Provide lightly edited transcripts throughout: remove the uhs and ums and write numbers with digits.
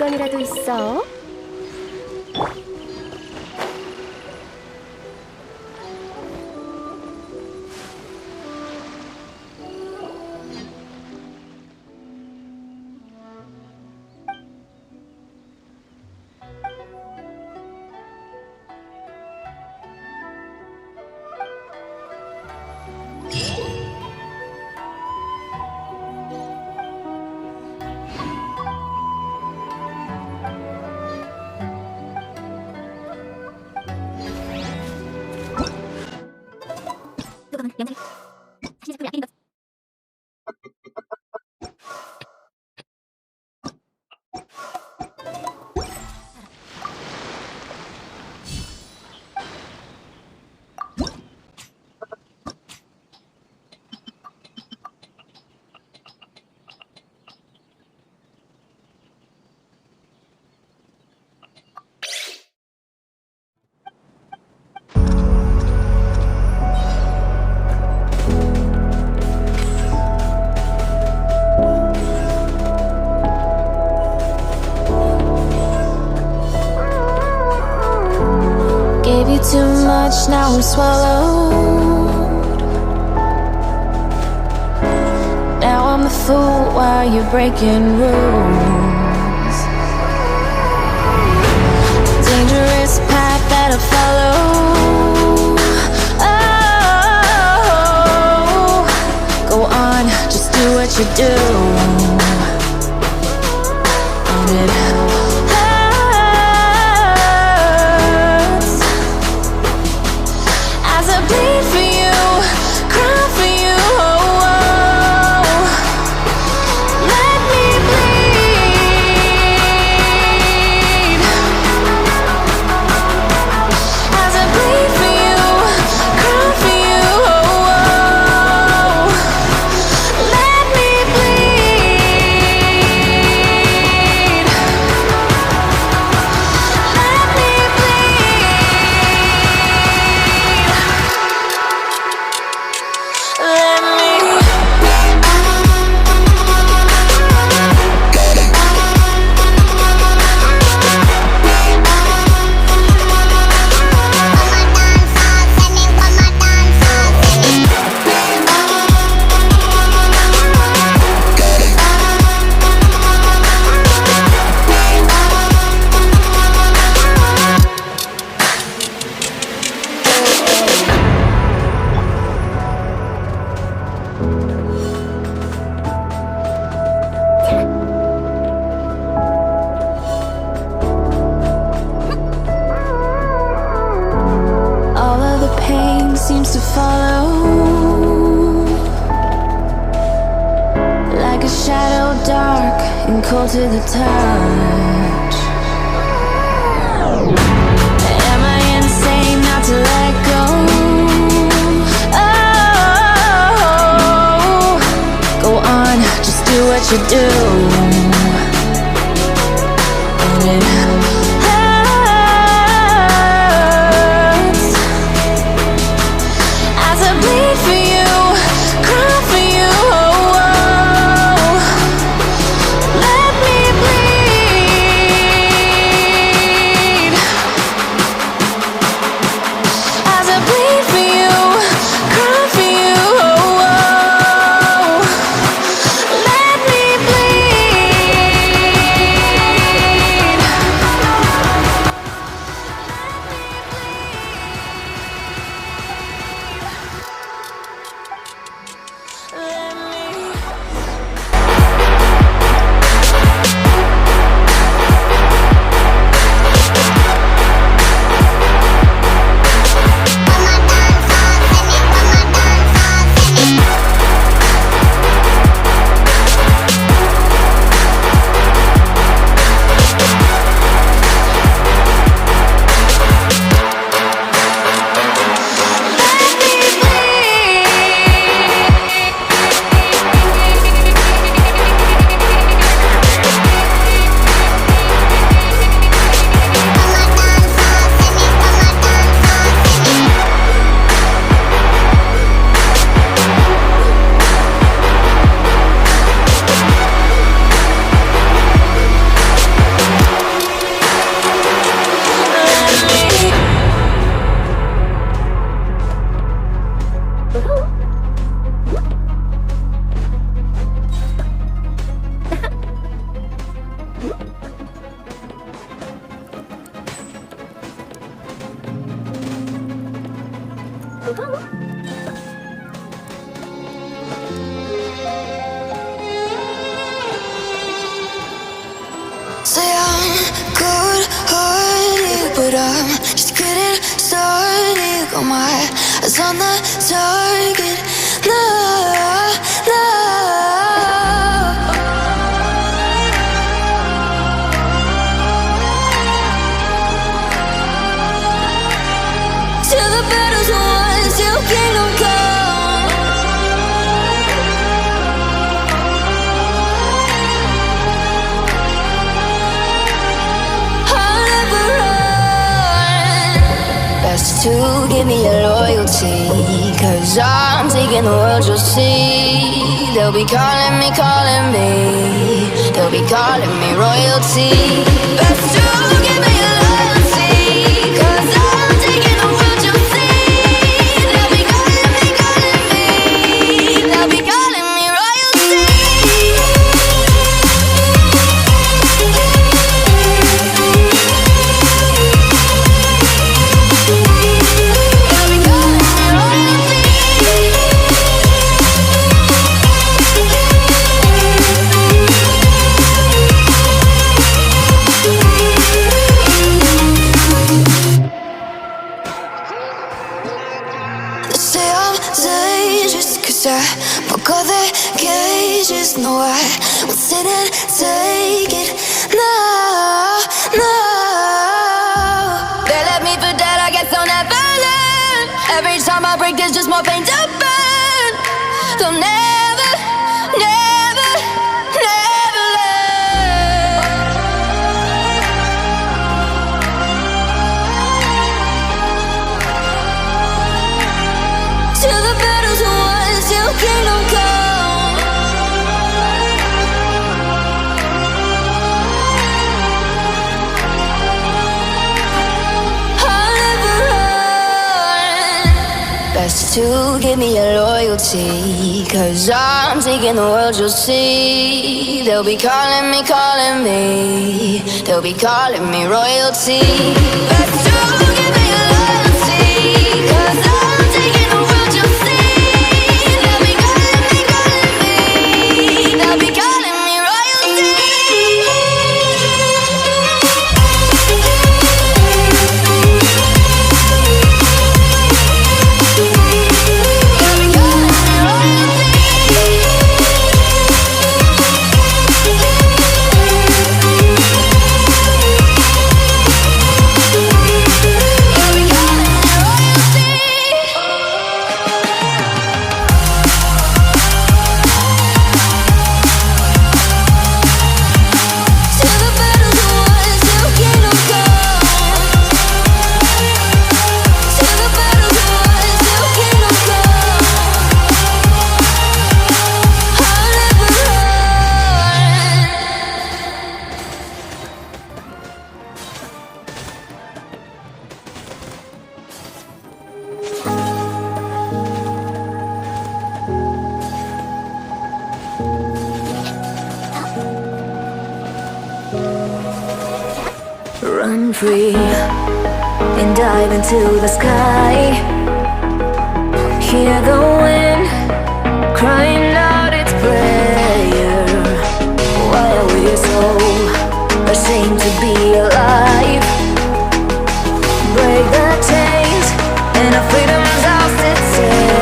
물건이라도 있어? Gave you too much, now I'm swallowed. Now I'm a fool while you're breaking rules. Dangerous path that I follow. Oh, go on, just do what you do. And it bleed for you, cry for you, oh, oh. Let me bleed. As I bleed for you, cry for you, oh, oh. Let me bleed. Let me seems to follow like a shadow, dark and cold to the touch. Am I insane not to let go? Oh, go on, just do what you do. And it bleed for you, cry for you, oh, oh. Let me bleed. As I bleed for you, cry for you, oh, oh. Let me bleed. Say I'm good-hearted, but I'm just getting started. Got my eyes on the target. No, no. Till the battle's won, till kingdom come. To give me your loyalty, 'cause I'm taking the world, you'll see. They'll be calling me, they'll be calling me royalty. Best to give me your loyalty, 'cause I'm taking the world, you'll see. They'll be calling me, they'll be calling me royalty. I broke all the cages, no, I won't sit and take it. No, no. They left me for dead, I guess I'll never learn. Every time I break, there's just more pain to burn. They'll never, never, never learn. Till the battle's won, till kingdom come. I'll never run. Best to give me your loyalty, 'cause I'm taking the world, you'll see. They'll be calling me, they'll be calling me royalty. Best to give me your loyalty, 'cause I'm taking the world, you'll see. They'll be calling me royalty. Run free and dive into the sky. Hear the wind crying out its prayer. Why are we so ashamed to be alive? Break the chains and our freedom's ours to take.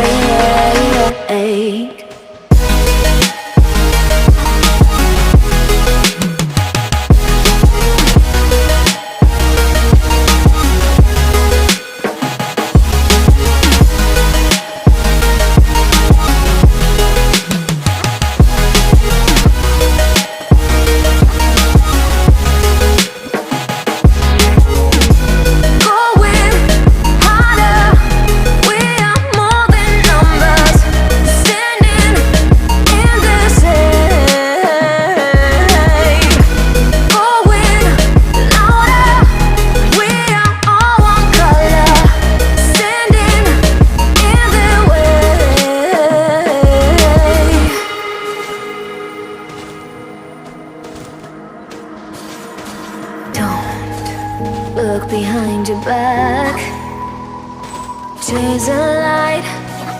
chase a light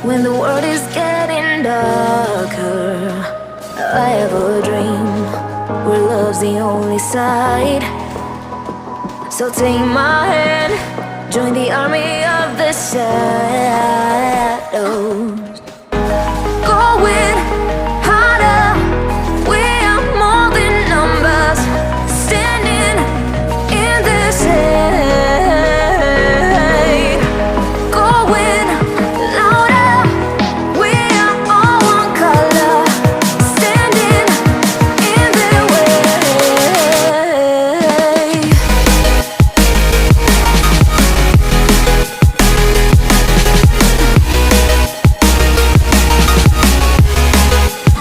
when the world is getting darker. I have a dream where love's the only side. So take my hand, join the army of the shadows. Going harder, we are more than numbers, standing in the shade. Going louder, we are all one color, standing in the way.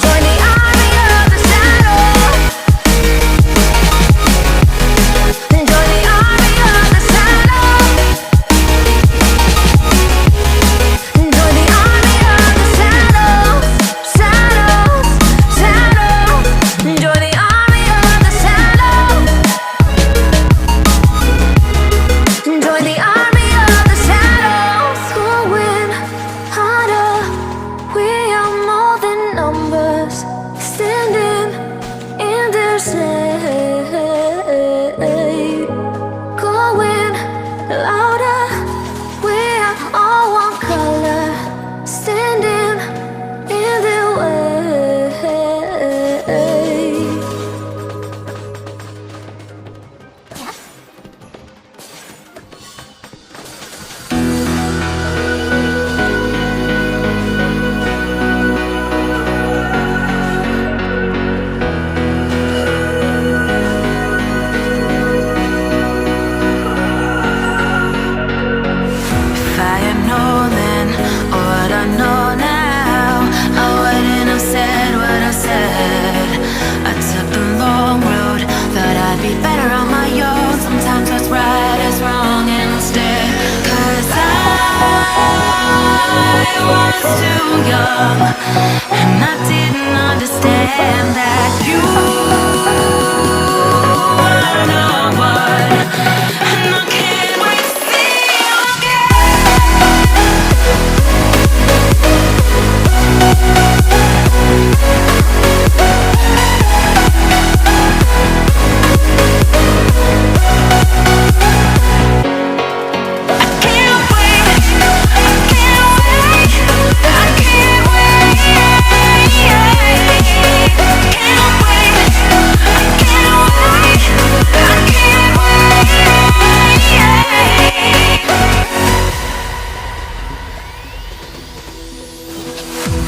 Join the army of the shadows. Join the army of the shadows. Join the army of the shadows. Shadows, shadows. Join the army of the shadows. Join the army of the shadows. Going harder, we are more than numbers, standing in their shade. Going louder, we are all one color, standing in their way. If I had known then what I know now, I wouldn't have said what I said. I took the long road, thought I'd be better on my own. Sometimes what's right is wrong instead. 'Cause I was too young, and I didn't understand that you were the one. And I can't wait to see you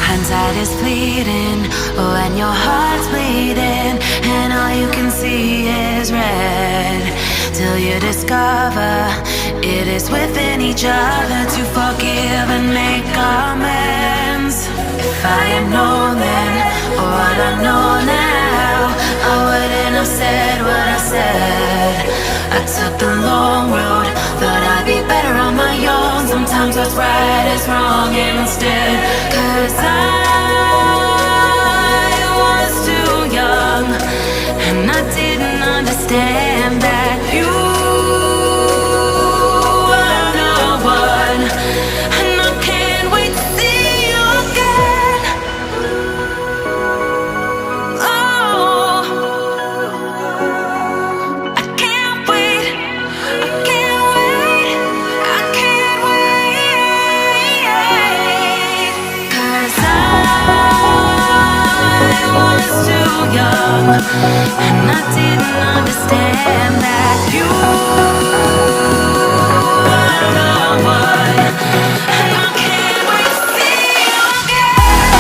hindsight is fleeting, oh, and your heart's bleeding, and all you can see is red. Till you discover it is within each other to forgive and make amends. If I had known then what I know now, I wouldn't have said what I said. I took the long road, thought I'd be better on my own. Sometimes what's right is wrong instead. 'Cause I was too young, and I didn't understand that you were the one. And I can't wait to see you again. Oh, I can't wait, I can't wait, I can't wait. 'Cause I was too young, and I didn't understand that you were the one. And I can't wait to see you can't wait.